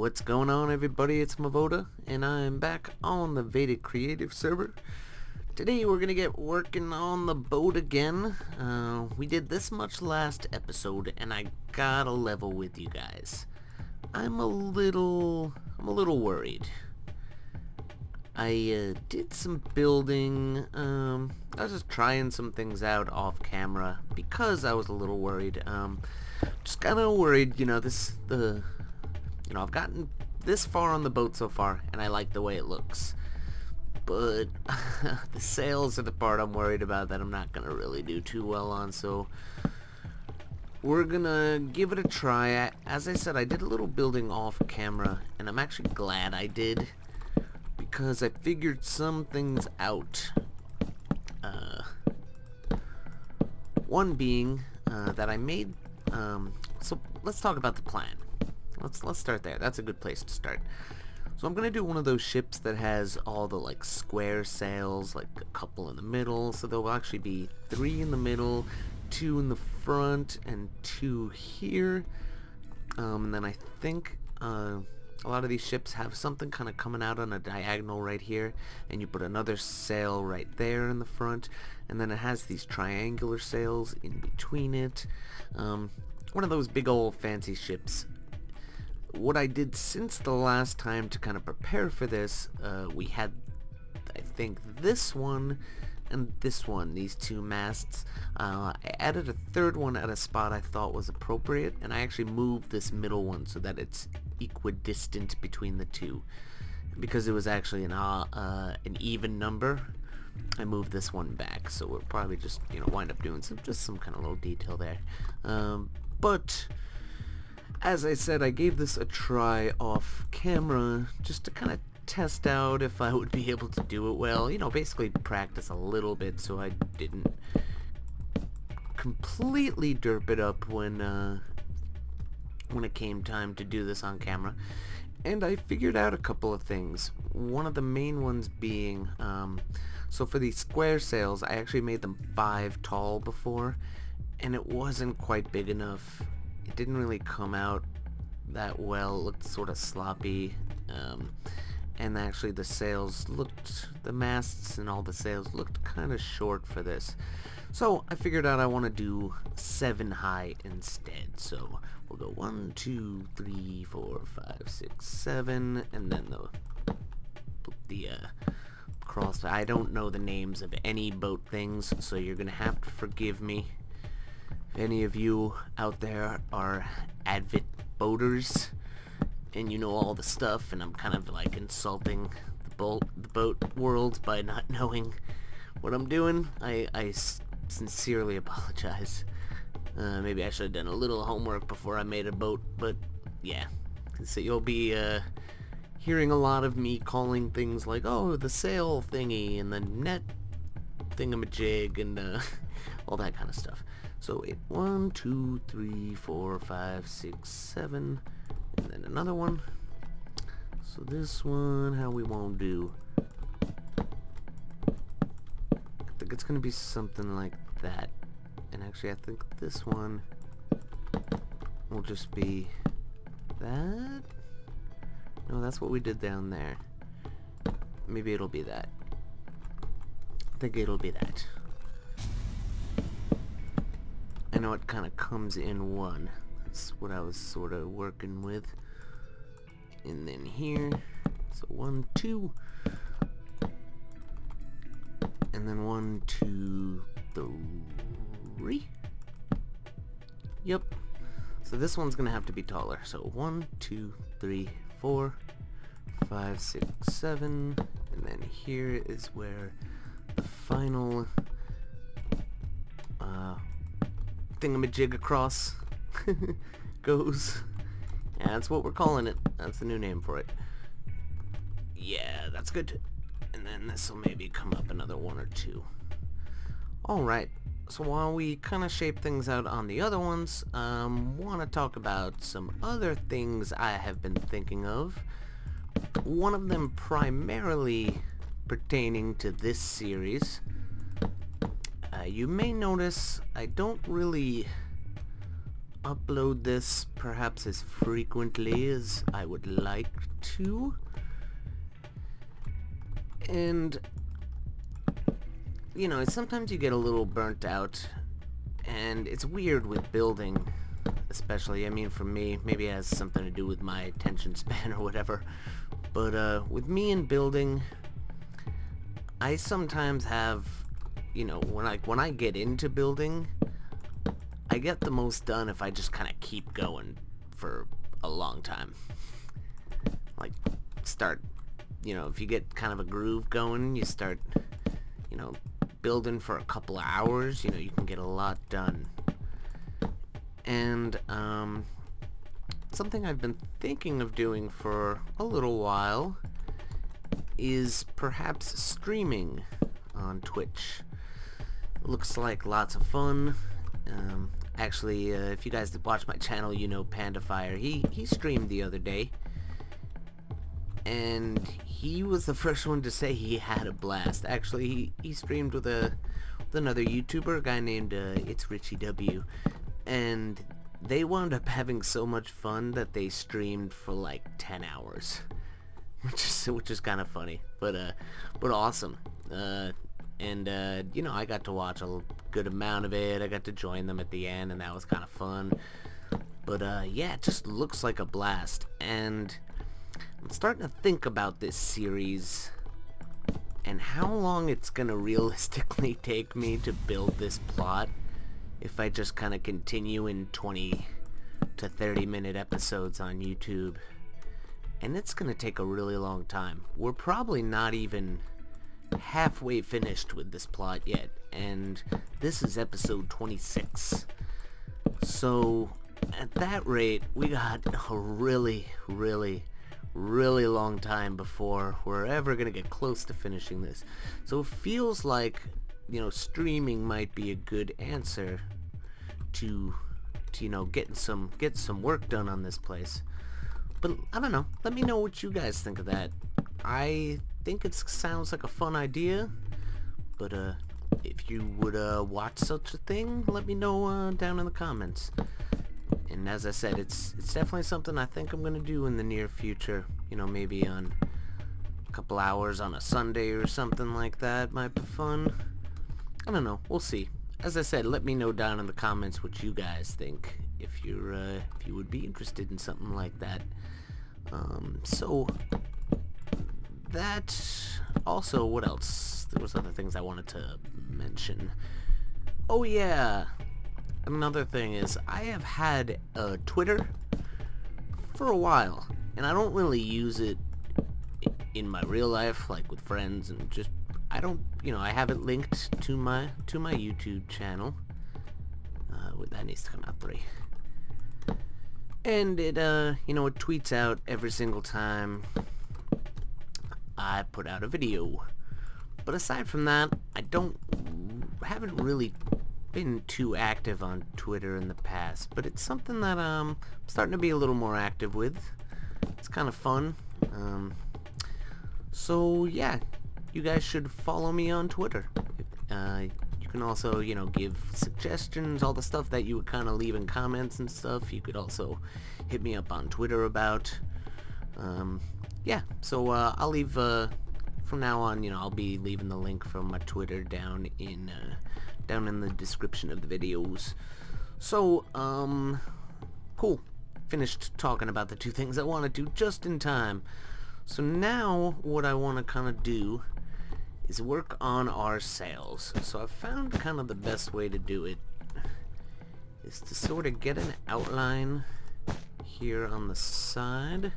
What's going on, everybody? It's Mevoda, and I'm back on the Vadact Server. Today we're gonna get working on the boat again. We did this much last episode, and I gotta level with you guys. I'm a little worried. I did some building. I was just trying some things out off camera because I was a little worried. Just kind of worried, I've gotten this far on the boat so far, and I like the way it looks. But the sails are the part I'm worried about that I'm not gonna really do too well on, so we're gonna give it a try. As I said, I did a little building off camera, and I'm actually glad I did, because I figured some things out. One being that I made, so let's talk about the plan. Let's start there. That's a good place to start. So I'm gonna do one of those ships that has all the square sails, like a couple in the middle. So there'll actually be 3 in the middle, 2 in the front, and 2 here. And then I think a lot of these ships have something kind of coming out on a diagonal right here, and you put another sail right there in the front, and then it has these triangular sails in between it. One of those big old fancy ships. What I did since the last time to kind of prepare for this, we had, I think, this one and this one, these 2 masts. I added a 3rd one at a spot I thought was appropriate, and I actually moved this middle one so that it's equidistant between the 2. Because it was actually an even number, I moved this one back, so we'll probably just, wind up doing some kind of little detail there. But as I said, I gave this a try off camera just to kind of test out if I would be able to do it well. Basically practice a little bit so I didn't completely derp it up when it came time to do this on camera. And I figured out a couple of things. One of the main ones being, so for these square sails, I actually made them 5 tall before, and it wasn't quite big enough. It didn't really come out that well. It looked sort of sloppy, and actually the masts and all the sails looked kind of short for this. So I figured out I want to do 7 high instead. So we'll go 1, 2, 3, 4, 5, 6, 7, and then the cross. I don't know the names of any boat things, so you're gonna have to forgive me. If any of you out there are avid boaters and you know all the stuff, and I'm kind of insulting the boat world by not knowing what I'm doing, I sincerely apologize. Maybe I should have done a little homework before I made a boat, but yeah. So you'll be hearing a lot of me calling things like, oh, the sail thingy and the net thingamajig and all that kind of stuff. So 1, 2, 3, 4, 5, 6, 7, and then another one. So this one, how we won't do? I think it's gonna be something like that. And actually, I think this one will just be that. No, that's what we did down there. Maybe it'll be that. I think it'll be that. I know it kind of comes in one. That's what I was sort of working with. And then here, so 1, 2, and then 1, 2, 3. Yep. So this one's gonna have to be taller. So 1, 2, 3, 4, 5, 6, 7, and then here is where the final thingamajig across goes. Yeah, that's what we're calling it. That's the new name for it. Yeah, that's good. And then this will maybe come up another 1 or 2. Alright, so while we kind of shape things out on the other ones, want to talk about some other things I have been thinking of. One of them primarily pertaining to this series. You may notice I don't really upload this perhaps as frequently as I would like to. And, you know, sometimes you get a little burnt out, and it's weird with building, especially. I mean, for me, maybe it has something to do with my attention span or whatever. But with me in building, I sometimes have, you know, when I get into building, I get the most done if I just kind of keep going for a long time. Like, start, you know, if you get kind of a groove going, you start, you know, building for a couple of hours, you know, you can get a lot done. And something I've been thinking of doing for a little while is perhaps streaming on Twitch. It looks like lots of fun. Actually, if you guys watch my channel, you know PandaFire. He streamed the other day, and he was the first one to say he had a blast. Actually, he streamed with another YouTuber, a guy named It's Richie W, and they wound up having so much fun that they streamed for like 10 hours, which is kind of funny, but awesome. And you know, I got to watch a good amount of it. I got to join them at the end, and that was kind of fun. But yeah, it just looks like a blast, and I'm starting to think about this series and how long it's gonna realistically take me to build this plot if I just kind of continue in 20 to 30 minute episodes on YouTube. And it's gonna take a really long time. We're probably not even halfway finished with this plot yet, and this is episode 26. So at that rate, we got a really long time before we're ever gonna get close to finishing this. So it feels like, you know, streaming might be a good answer to you know, get some work done on this place. But I don't know, let me know what you guys think of that. I think it sounds like a fun idea, but if you would watch such a thing, let me know down in the comments. And as I said, it's definitely something I think I'm gonna do in the near future. You know, maybe on a couple hours on a Sunday or something like that might be fun. I don't know, we'll see. As I said, let me know down in the comments what you guys think, if you would be interested in something like that. So that, also, what else? There was other things I wanted to mention. Oh yeah, another thing is, I have had Twitter for a while, and I don't really use it in my real life, like with friends, and just, I don't, you know, I have it linked to my YouTube channel. That needs to come out 3. And it, you know, it tweets out every single time I put out a video. But aside from that, I haven't really been too active on Twitter in the past, but it's something that I'm starting to be a little more active with. It's kind of fun. So yeah, you guys should follow me on Twitter. You can also, you know, give suggestions, all the stuff that you would kind of leave in comments and stuff. You could also hit me up on Twitter about. Yeah, so I'll leave, from now on, you know, I'll be leaving the link from my Twitter down in the description of the videos. So, cool. Finished talking about the 2 things I want to do just in time. So now, what I want to kind of do is work on our sails. So I've found kind of the best way to do it is to sort of get an outline here on the side.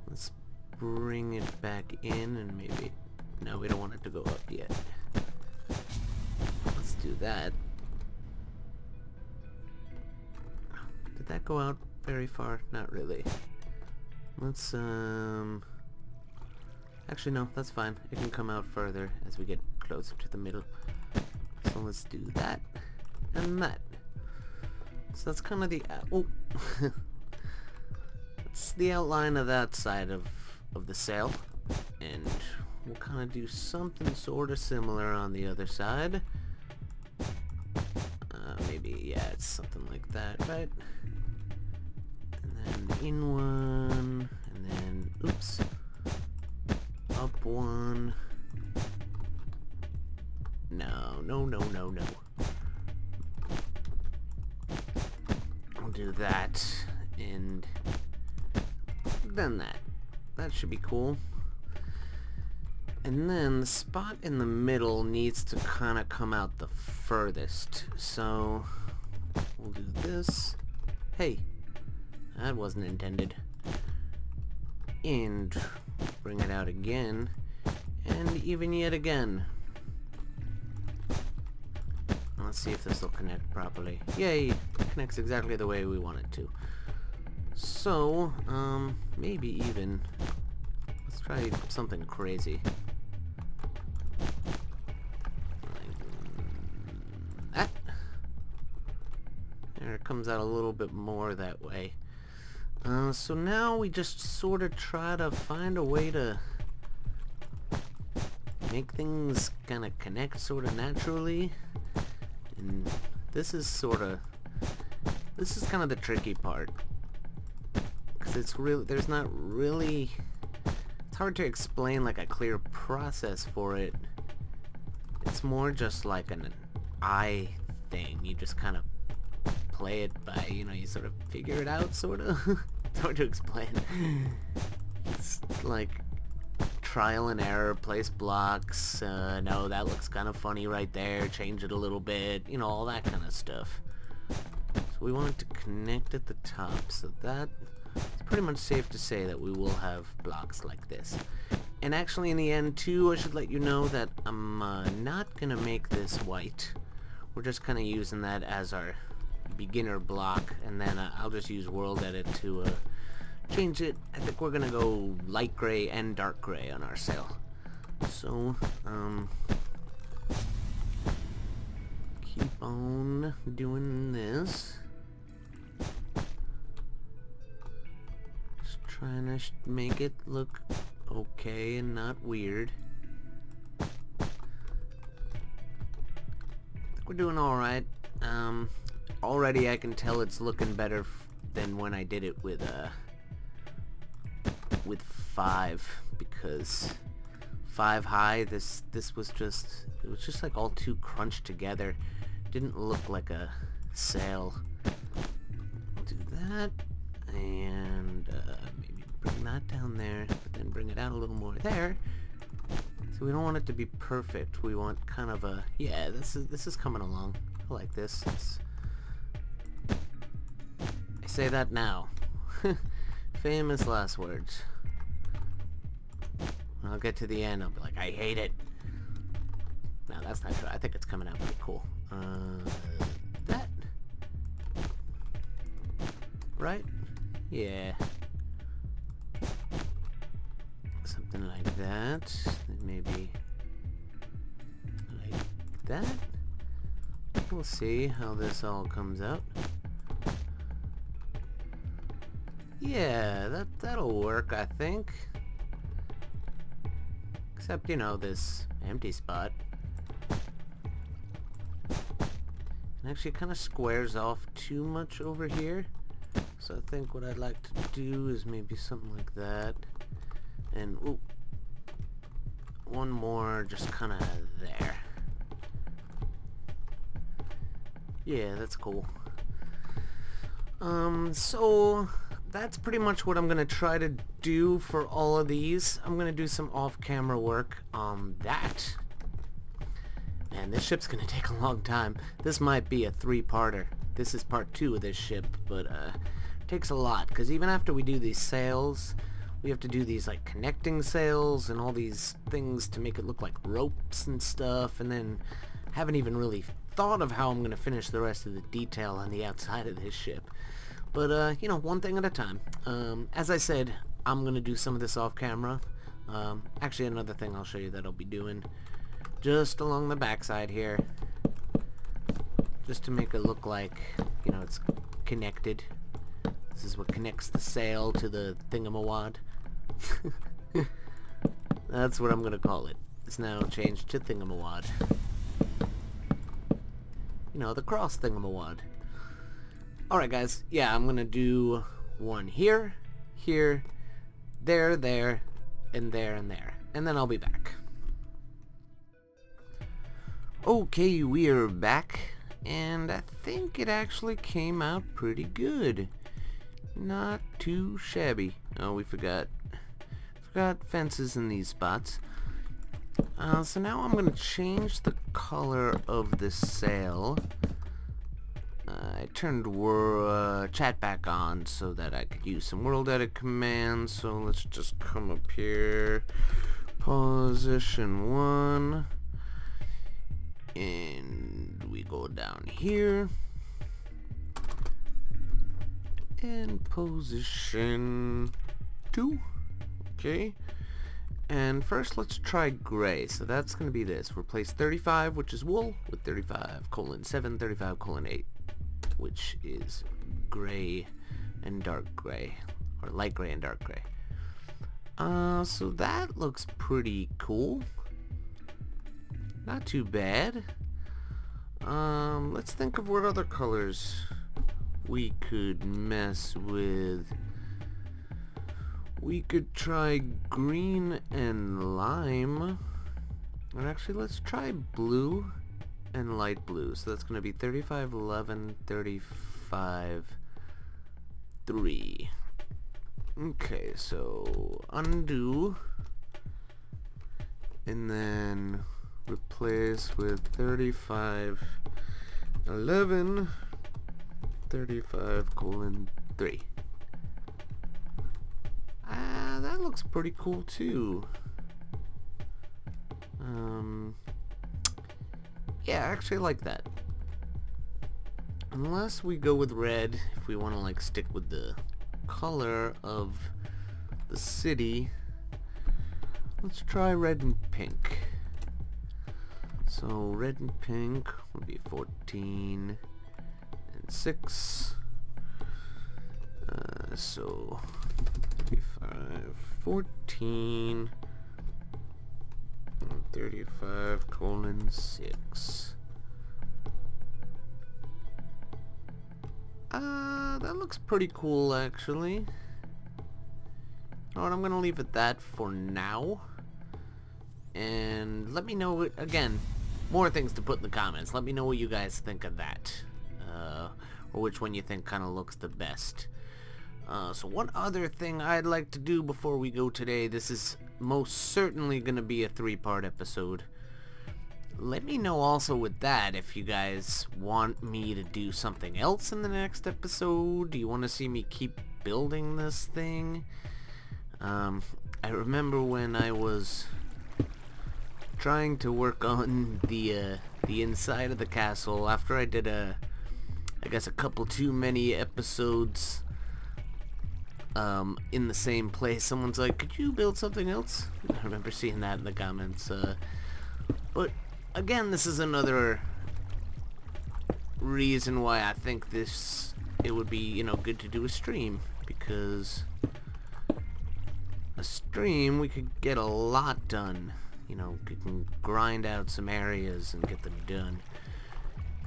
Let's bring it back in, and maybe, no, we don't want it to go up yet. Let's do that. Did that go out very far? Not really. Let's, actually no, that's fine. It can come out further as we get closer to the middle. So let's do that, and that. So that's kind of the, oh, that's the outline of that side of the sail, and we'll kind of do something sort of similar on the other side. Maybe, yeah, it's something like that, right? And then in one, and then, oops, up one. No. I'll do that, and then that. That should be cool. And then the spot in the middle needs to kind of come out the furthest. So we'll do this. Hey, that wasn't intended. And bring it out again. And even yet again. Let's see if this will connect properly. Yay! It connects exactly the way we want it to. So, maybe even... let's try something crazy. That. There, it comes out a little bit more that way. So now we just sort of try to find a way to make things kind of connect sort of naturally. And this is kind of the tricky part. Because it's really, there's not really, it's hard to explain like a clear process for it. It's more just like an eye thing. You just kind of play it by, you know, you sort of figure it out, sort of. It's hard to explain. It's like trial and error, place blocks, no, that looks kind of funny right there, change it a little bit, you know, all that kind of stuff. So we want it to connect at the top, so that it's pretty much safe to say that we will have blocks like this. And actually in the end too, I should let you know that I'm not gonna make this white. We're just kind of using that as our beginner block, and then I'll just use world edit to change it. I think we're gonna go light gray and dark gray on our sail. So keep on doing this. Just trying to make it look okay and not weird. I think we're doing alright. Already I can tell it's looking better than when I did it with 5, because 5 high, this was just, it was just like all too crunched together. Didn't look like a sail. I'll do that, and maybe bring that down there, but then bring it out a little more there. So we don't want it to be perfect. We want kind of a, yeah, this is coming along. I like this. I say that now. Famous last words. When I'll get to the end, I'll be like, I hate it. No, that's not true. I think it's coming out pretty cool. That. Right? Yeah. Something like that. Maybe like that. We'll see how this all comes out. Yeah, that'll work, I think. Except, you know, this empty spot. And actually, it kind of squares off too much over here. So I think what I'd like to do is maybe something like that. And, ooh, one more just kind of there. Yeah, that's cool. So that's pretty much what I'm gonna try to do for all of these. I'm gonna do some off-camera work on that. And this ship's gonna take a long time. This might be a 3-parter. This is part 2 of this ship, but it takes a lot, because even after we do these sails, we have to do these like connecting sails and all these things to make it look like ropes and stuff, and then haven't even really thought of how I'm gonna finish the rest of the detail on the outside of this ship. But, you know, one thing at a time. As I said, I'm gonna do some of this off camera. Actually, another thing I'll show you that I'll be doing just along the backside here, just to make it look like, you know, it's connected. This is what connects the sail to the thingamawad. That's what I'm gonna call it. It's now changed to thingamawad. You know, the cross thingamawad. Alright guys, yeah, I'm gonna do one here, here, there, there, and there, and there. And then I'll be back. Okay, we are back, and I think it actually came out pretty good. Not too shabby. Oh, we forgot fences in these spots. So now I'm gonna change the color of the sail. I turned chat back on so that I could use some world edit commands. So let's just come up here, position 1, and we go down here, and position 2. Okay. And first let's try gray. So that's going to be this. Replace 35, which is wool, with 35:7, 35:8, which is gray and dark gray, or light gray and dark gray. So that looks pretty cool. Not too bad. Let's think of what other colors we could mess with. We could try green and lime. Or actually, let's try blue and light blue. So that's going to be 35:11, 35:3. Okay, so undo. And then replace with 35:11, 35:3. That looks pretty cool too. Yeah, I actually like that. Unless we go with red, if we want to like stick with the color of the city, let's try red and pink. So red and pink would be 14 and 6. So 35, 14, and 35:6. That looks pretty cool actually. You know what, I'm gonna leave it that for now. And let me know, again, more things to put in the comments. Let me know what you guys think of that. Or which one you think kind of looks the best. So one other thing I'd like to do before we go today, this is most certainly going to be a 3-part episode. Let me know also with that if you guys want me to do something else in the next episode. Do you want to see me keep building this thing? I remember when I was trying to work on the inside of the castle after I did I guess a couple too many episodes in the same place. Someone's like, could you build something else? I remember seeing that in the comments. But again, this is another reason why I think it would be, you know, good to do a stream, because a stream we could get a lot done. You know, we can grind out some areas and get them done.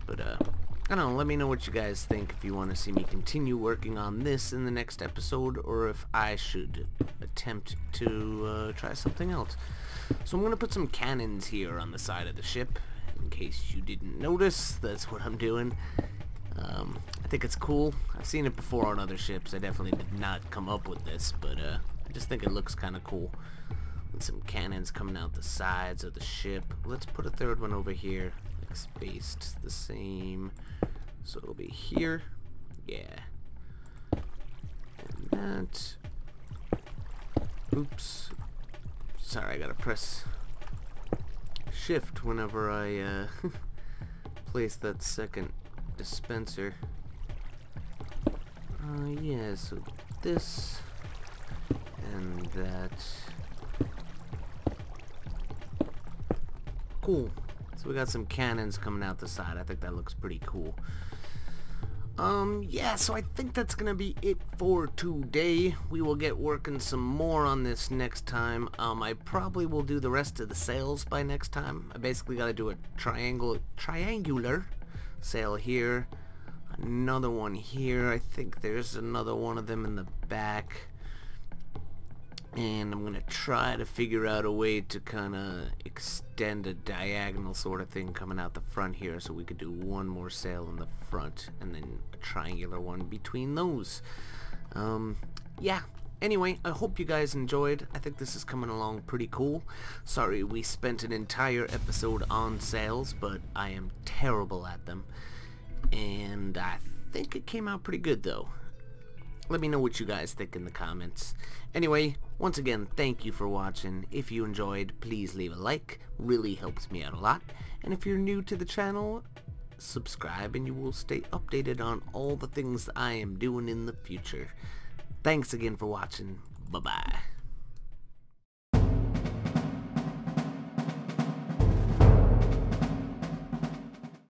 But I don't know, let me know what you guys think, if you want to see me continue working on this in the next episode, or if I should attempt to try something else. So I'm going to put some cannons here on the side of the ship, in case you didn't notice. That's what I'm doing. I think it's cool. I've seen it before on other ships. I definitely did not come up with this, but I just think it looks kind of cool. With some cannons coming out the sides of the ship. Let's put a third one over here, like spaced the same. So it'll be here, yeah, and that, oops, sorry, I gotta press shift whenever I place that second dispenser. Yeah, so this and that. Cool. So we got some cannons coming out the side. I think that looks pretty cool. Yeah, so I think that's gonna be it for today. We will get working some more on this next time. I probably will do the rest of the sails by next time. I basically gotta do a triangular sail here, another one here. I think there's another one of them in the back. And I'm going to try to figure out a way to kind of extend a diagonal sort of thing coming out the front here, so we could do one more sail in the front and then a triangular one between those. Yeah. Anyway, I hope you guys enjoyed. I think this is coming along pretty cool. Sorry we spent an entire episode on sails, but I am terrible at them. And I think it came out pretty good though. Let me know what you guys think in the comments. Anyway, once again, thank you for watching. If you enjoyed, please leave a like. Really helps me out a lot. And if you're new to the channel, subscribe and you will stay updated on all the things I am doing in the future. Thanks again for watching. Bye-bye.